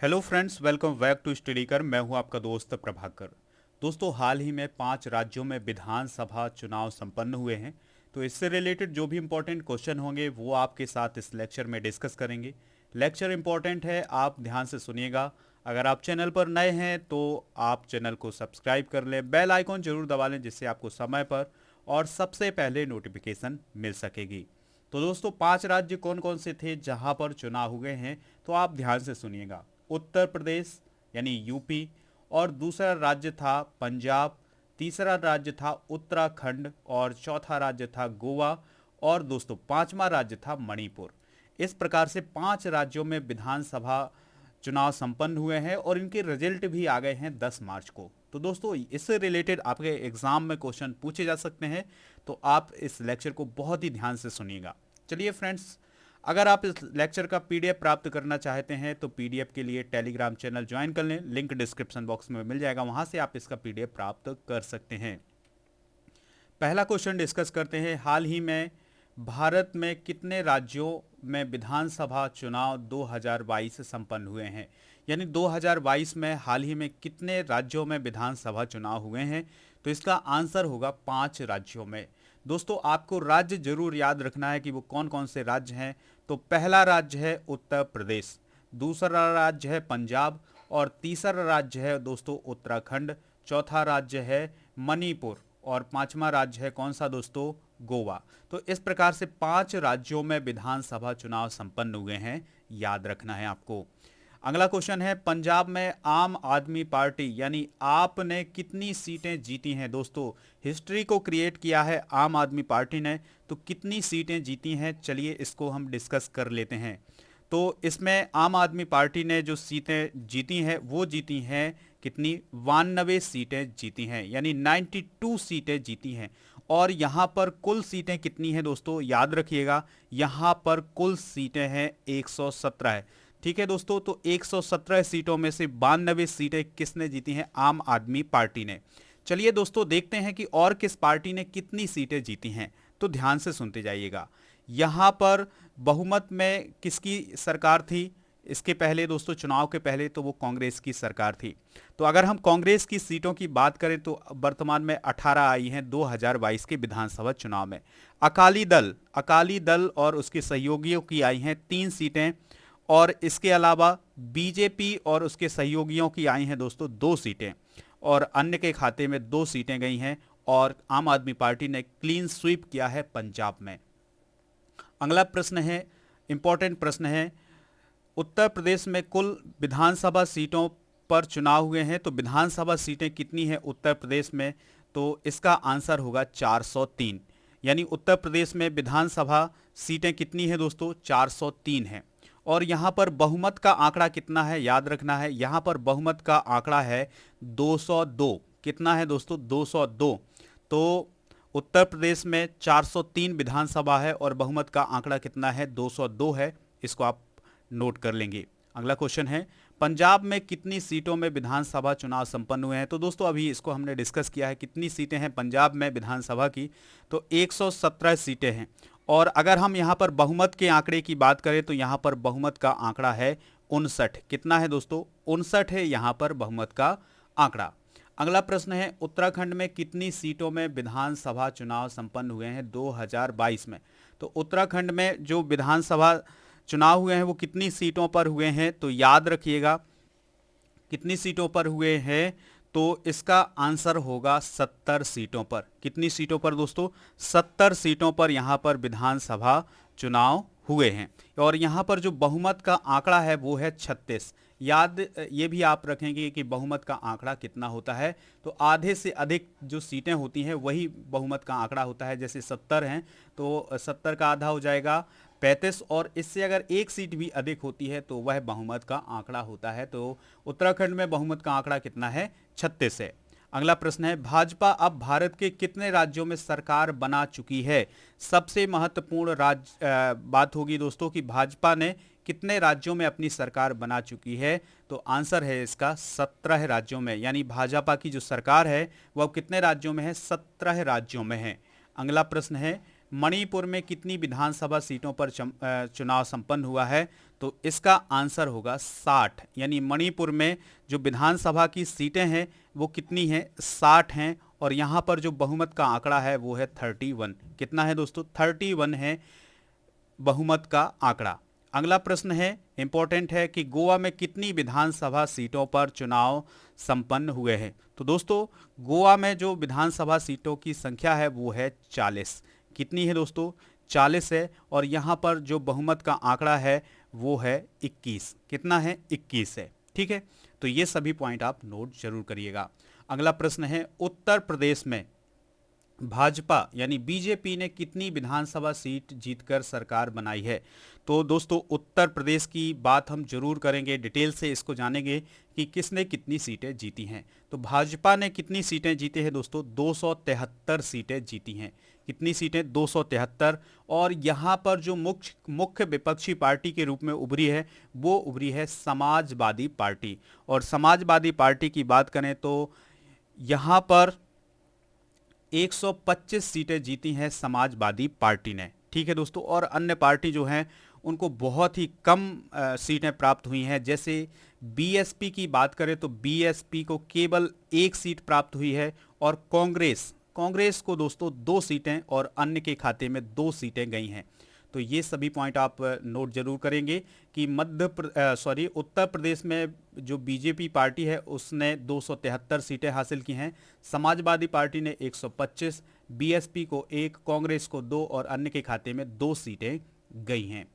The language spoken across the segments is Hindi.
Hello friends, welcome back to study कर। मैं हूं आपका दोस्त प्रभाकर। दोस्तों, हाल ही में 5 राज्यों में विधानसभा चुनाव संपन्न हुए हैं। तो इससे रिलेटेड जो भी इम्पोर्टेंट क्वेश्चन होंगे वो आपके साथ इस लेक्चर में डिस्कस करेंगे। लेक्चर इम्पोर्टेंट है, आप ध्यान से सुनिएगा। अगर आप चैनल पर नए हैं तो आप चैनल को सब्सक्राइब कर लें, बेल आइकॉन जरूर दबा लें जिससे आपको समय पर और सबसे पहले नोटिफिकेशन मिल सकेगी। तो दोस्तों, 5 राज्य कौन कौन से थे जहां पर चुनाव हुए हैं, तो आप ध्यान से सुनिएगा। उत्तर प्रदेश यानी यूपी, और दूसरा राज्य था पंजाब, तीसरा राज्य था उत्तराखंड, और चौथा राज्य था गोवा, और दोस्तों 5वां राज्य था मणिपुर। इस प्रकार से 5 राज्यों में विधानसभा चुनाव संपन्न हुए हैं और इनके रिजल्ट भी आ गए हैं 10 मार्च को। तो दोस्तों, इससे रिलेटेड आपके एग्जाम में क्वेश्चन पूछे जा सकते हैं, तो आप इस लेक्चर को बहुत ही ध्यान से सुनिएगा। चलिए फ्रेंड्स, अगर आप इस लेक्चर का पीडीएफ प्राप्त करना चाहते हैं तो पीडीएफ के लिए टेलीग्राम चैनल ज्वाइन कर लें, लिंक डिस्क्रिप्शन बॉक्स में मिल जाएगा, वहां से आप इसका पीडीएफ प्राप्त कर सकते हैं। पहला क्वेश्चन डिस्कस करते हैं। हाल ही में भारत में कितने राज्यों में विधानसभा चुनाव 2022 संपन्न हुए हैं? यानी 2022 में हाल ही में कितने राज्यों में विधानसभा चुनाव हुए हैं? तो इसका आंसर होगा 5 राज्यों में। दोस्तों, आपको राज्य जरूर याद रखना है कि वो कौन कौन से राज्य हैं। तो पहला राज्य है उत्तर प्रदेश, दूसरा राज्य है पंजाब, और तीसरा राज्य है दोस्तों उत्तराखंड, चौथा राज्य है मणिपुर, और 5वां राज्य है कौन सा दोस्तों? गोवा। तो इस प्रकार से 5 राज्यों में विधानसभा चुनाव संपन्न हुए हैं, याद रखना है आपको। अगला क्वेश्चन है, पंजाब में आम आदमी पार्टी यानी आप ने कितनी सीटें जीती हैं? दोस्तों, हिस्ट्री को क्रिएट किया है आम आदमी पार्टी ने, तो कितनी सीटें जीती हैं, चलिए इसको हम डिस्कस कर लेते हैं। तो इसमें आम आदमी पार्टी ने जो सीटें जीती हैं वो जीती हैं कितनी? 92 सीटें जीती हैं, यानी 92 सीटें जीती हैं। और यहाँ पर कुल सीटें कितनी हैं दोस्तों? याद रखिएगा, यहाँ पर कुल सीटें हैं 117। ठीक है दोस्तों, तो 117 सीटों में से 92 सीटें किसने जीती हैं? आम आदमी पार्टी ने। चलिए दोस्तों, देखते हैं कि और किस पार्टी ने कितनी सीटें जीती हैं। तो ध्यान से सुनते जाइएगा। यहाँ पर बहुमत में किसकी सरकार थी? इसके पहले दोस्तों, चुनाव के पहले तो वो कांग्रेस की सरकार थी। तो अगर हम कांग्रेस की सीटों की बात करें तो वर्तमान में 18 आई हैं 2022 के विधानसभा चुनाव में। अकाली दल और उसके सहयोगियों की आई हैं 3 सीटें, और इसके अलावा बीजेपी और उसके सहयोगियों की आई हैं दोस्तों 2 सीटें, और अन्य के खाते में 2 सीटें गई हैं, और आम आदमी पार्टी ने क्लीन स्वीप किया है पंजाब में। अगला प्रश्न है, इंपॉर्टेंट प्रश्न है, उत्तर प्रदेश में कुल विधानसभा सीटों पर चुनाव हुए हैं, तो विधानसभा सीटें कितनी हैं उत्तर प्रदेश में? तो इसका आंसर होगा 403। यानी उत्तर प्रदेश में विधानसभा सीटें कितनी हैं दोस्तों? 403 हैं। और यहाँ पर बहुमत का आंकड़ा कितना है? याद रखना है, यहाँ पर बहुमत का आंकड़ा है 202। कितना है दोस्तों? 202। तो उत्तर प्रदेश में 403 विधानसभा है और बहुमत का आंकड़ा कितना है? 202 है। इसको आप नोट कर लेंगे। अगला क्वेश्चन है, पंजाब में कितनी सीटों में विधानसभा चुनाव संपन्न हुए हैं? तो दोस्तों, अभी इसको हमने डिस्कस किया है, कितनी सीटें हैं पंजाब में विधानसभा की? तो 117 सीटें हैं। और अगर हम यहाँ पर बहुमत के आंकड़े की बात करें तो यहाँ पर बहुमत का आंकड़ा है 59। कितना है दोस्तों? 59 है यहाँ पर बहुमत का आंकड़ा। अगला प्रश्न है, उत्तराखंड में कितनी सीटों में विधानसभा चुनाव संपन्न हुए हैं 2022 में? तो उत्तराखंड में जो विधानसभा चुनाव हुए हैं वो कितनी सीटों पर हुए हैं? तो याद रखिएगा, कितनी सीटों पर हुए हैं? तो इसका आंसर होगा 70 सीटों पर। कितनी सीटों पर दोस्तों? 70 सीटों पर यहाँ पर विधानसभा चुनाव हुए हैं। और यहाँ पर जो बहुमत का आंकड़ा है वो है 36। याद ये भी आप रखेंगे कि बहुमत का आंकड़ा कितना होता है, तो आधे से अधिक जो सीटें होती हैं वही बहुमत का आंकड़ा होता है। जैसे 70 हैं तो 70 का आधा हो जाएगा 35, और इससे अगर एक सीट भी अधिक होती है तो वह बहुमत का आंकड़ा होता है। तो उत्तराखंड में बहुमत का आंकड़ा कितना है? 36 है। अगला प्रश्न है, भाजपा अब भारत के कितने राज्यों में सरकार बना चुकी है? सबसे महत्वपूर्ण बात होगी दोस्तों कि भाजपा ने कितने राज्यों में अपनी सरकार बना चुकी है? तो आंसर है इसका 17 राज्यों में। यानी भाजपा की जो सरकार है वह कितने राज्यों में है? 17 राज्यों में है। अगला प्रश्न है, मणिपुर में कितनी विधानसभा सीटों पर चुनाव संपन्न हुआ है? तो इसका आंसर होगा 60। यानी मणिपुर में जो विधानसभा की सीटें हैं वो कितनी हैं? 60 हैं। और यहाँ पर जो बहुमत का आंकड़ा है वो है 31। कितना है दोस्तों? 31 है बहुमत का आंकड़ा। अगला प्रश्न है, इंपॉर्टेंट है, कि गोवा में कितनी विधानसभा सीटों पर चुनाव संपन्न हुए हैं? तो दोस्तों गोवा में जो विधानसभा सीटों की संख्या है वो है 40। कितनी है दोस्तों? 40 है। और यहाँ पर जो बहुमत का आंकड़ा है वो है 21। कितना है? 21 है। ठीक है, तो ये सभी पॉइंट आप नोट जरूर करिएगा। अगला प्रश्न है, उत्तर प्रदेश में भाजपा यानी बीजेपी ने कितनी विधानसभा सीट जीतकर सरकार बनाई है? तो दोस्तों उत्तर प्रदेश की बात हम जरूर करेंगे, डिटेल से इसको जानेंगे कि किसने कितनी सीटें जीती हैं। तो भाजपा ने कितनी सीटें जीती हैं दोस्तों? 273 सीटें जीती हैं। कितनी सीटें? 273। और यहाँ पर जो मुख्य विपक्षी पार्टी के रूप में उभरी है वो उभरी है समाजवादी पार्टी। और समाजवादी पार्टी की बात करें तो यहाँ पर 125 सीटें जीती हैं समाजवादी पार्टी ने। ठीक है दोस्तों, और अन्य पार्टी जो हैं उनको बहुत ही कम सीटें प्राप्त हुई हैं। जैसे बीएसपी की बात करें तो बीएसपी को केवल 1 सीट प्राप्त हुई है। और कांग्रेस को दोस्तों 2 सीटें और अन्य के खाते में 2 सीटें गई हैं। तो ये सभी पॉइंट आप नोट जरूर करेंगे कि उत्तर प्रदेश में जो बीजेपी पार्टी है उसने 273 सीटें हासिल की हैं, समाजवादी पार्टी ने 125, बीएसपी को 1, कांग्रेस को 2 और अन्य के खाते में 2 सीटें गई हैं।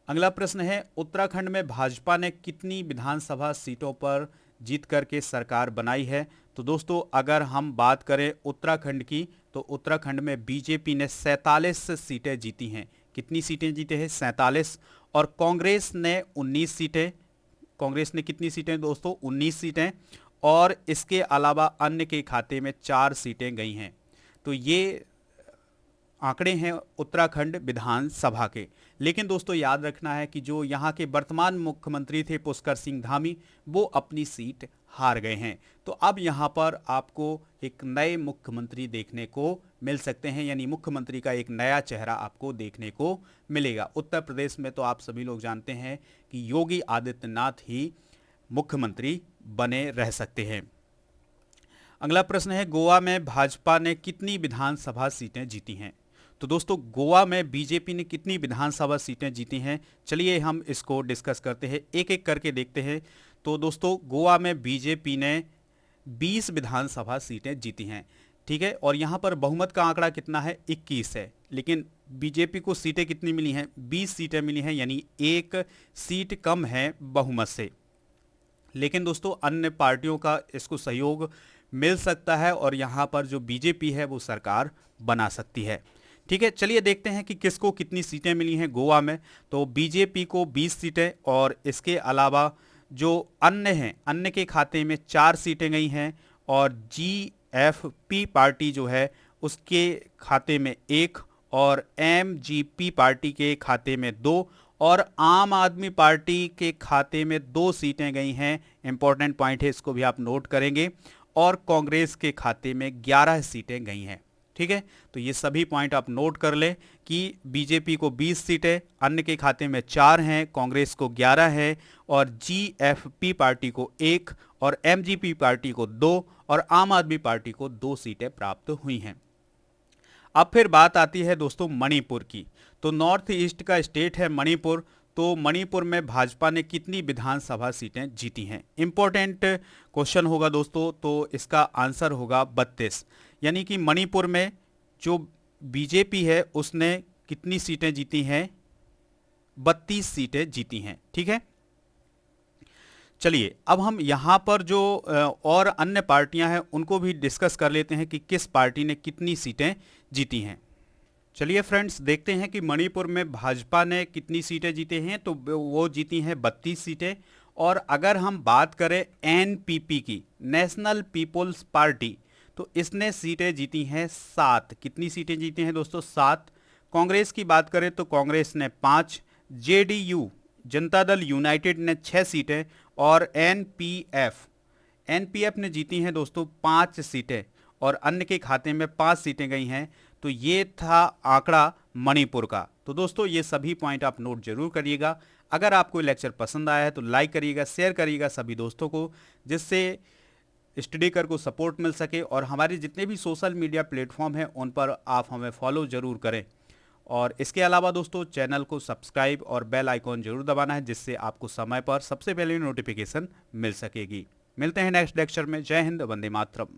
अगला प्रश्न है, उत्तराखंड में भाजपा ने कितनी विधानसभा सीटों पर जीत करके सरकार बनाई है? तो दोस्तों अगर हम बात करें उत्तराखंड की तो उत्तराखंड में बीजेपी ने 47 सीटें जीती हैं। कितनी सीटें जीते हैं? 47। और कांग्रेस ने 19 सीटें। कांग्रेस ने कितनी सीटें दोस्तों? 19 सीटें। और इसके अलावा अन्य के खाते में 4 सीटें गई हैं। तो ये आंकड़े हैं उत्तराखंड विधानसभा के। लेकिन दोस्तों याद रखना है कि जो यहाँ के वर्तमान मुख्यमंत्री थे पुष्कर सिंह धामी, वो अपनी सीट हार गए हैं। तो अब यहाँ पर आपको एक नए मुख्यमंत्री देखने को मिल सकते हैं, यानी मुख्यमंत्री का एक नया चेहरा आपको देखने को मिलेगा। उत्तर प्रदेश में तो आप सभी लोग जानते हैं कि योगी आदित्यनाथ ही मुख्यमंत्री बने रह सकते हैं। अगला प्रश्न है, गोवा में भाजपा ने कितनी विधानसभा सीटें जीती हैं? तो दोस्तों गोवा में बीजेपी ने कितनी विधानसभा सीटें जीती हैं? चलिए हम इसको डिस्कस करते हैं, एक एक करके देखते हैं। तो दोस्तों गोवा में बीजेपी ने 20 विधानसभा सीटें जीती हैं। ठीक है, और यहाँ पर बहुमत का आंकड़ा कितना है? 21 है। लेकिन बीजेपी को सीटें कितनी मिली हैं? 20 सीटें मिली हैं, यानी 1 सीट कम है बहुमत से। लेकिन दोस्तों अन्य पार्टियों का इसको सहयोग मिल सकता है और यहाँ पर जो बीजेपी है वो सरकार बना सकती है। ठीक है, चलिए देखते हैं कि किसको कितनी सीटें मिली हैं गोवा में। तो बीजेपी को 20 सीटें और इसके अलावा जो अन्य हैं, अन्य के खाते में 4 सीटें गई हैं। और जीएफपी पार्टी जो है उसके खाते में 1 और एमजीपी पार्टी के खाते में 2 और आम आदमी पार्टी के खाते में 2 सीटें गई हैं। इंपॉर्टेंट पॉइंट है, इसको भी आप नोट करेंगे। और कांग्रेस के खाते में 11 सीटें गई हैं। ठीक है, तो ये सभी पॉइंट आप नोट कर लें कि बीजेपी को 20 सीटें, अन्य के खाते में 4 हैं, कांग्रेस को 11 है और जीएफपी पार्टी को 1 और एमजीपी पार्टी को 2 और आम आदमी पार्टी को 2 सीटें प्राप्त हुई हैं। अब फिर बात आती है दोस्तों मणिपुर की। तो नॉर्थ ईस्ट का स्टेट है मणिपुर। तो मणिपुर में भाजपा ने कितनी विधानसभा सीटें जीती हैं? इंपॉर्टेंट क्वेश्चन होगा दोस्तों, तो इसका आंसर होगा 32। यानी कि मणिपुर में जो बीजेपी है उसने कितनी सीटें जीती हैं? 32 सीटें जीती हैं। ठीक है, चलिए अब हम यहाँ पर जो और अन्य पार्टियां हैं उनको भी डिस्कस कर लेते हैं कि किस पार्टी ने कितनी सीटें जीती हैं। चलिए फ्रेंड्स, देखते हैं कि मणिपुर में भाजपा ने कितनी सीटें जीती हैं। तो वो जीती हैं 32 सीटें। और अगर हम बात करें एनपीपी की, नेशनल पीपुल्स पार्टी, तो इसने सीटें जीती हैं 7। कितनी सीटें जीती हैं दोस्तों? 7। कांग्रेस की बात करें तो कांग्रेस ने 5, जेडीयू जनता दल यूनाइटेड ने 6 सीटें और एनपीएफ ने जीती हैं दोस्तों 5 सीटें और अन्य के खाते में 5 सीटें गई हैं। तो ये था आंकड़ा मणिपुर का। तो दोस्तों ये सभी पॉइंट आप नोट जरूर करिएगा। अगर आपको लेक्चर पसंद आया है तो लाइक करिएगा, शेयर करिएगा सभी दोस्तों को, जिससे स्टडीकर को सपोर्ट मिल सके। और हमारे जितने भी सोशल मीडिया प्लेटफॉर्म हैं उन पर आप हमें फॉलो जरूर करें। और इसके अलावा दोस्तों चैनल को सब्सक्राइब और बेल आइकॉन जरूर दबाना है, जिससे आपको समय पर सबसे पहले नोटिफिकेशन मिल सकेगी। मिलते हैं नेक्स्ट लेक्चर में। जय हिंद, वंदे मातरम।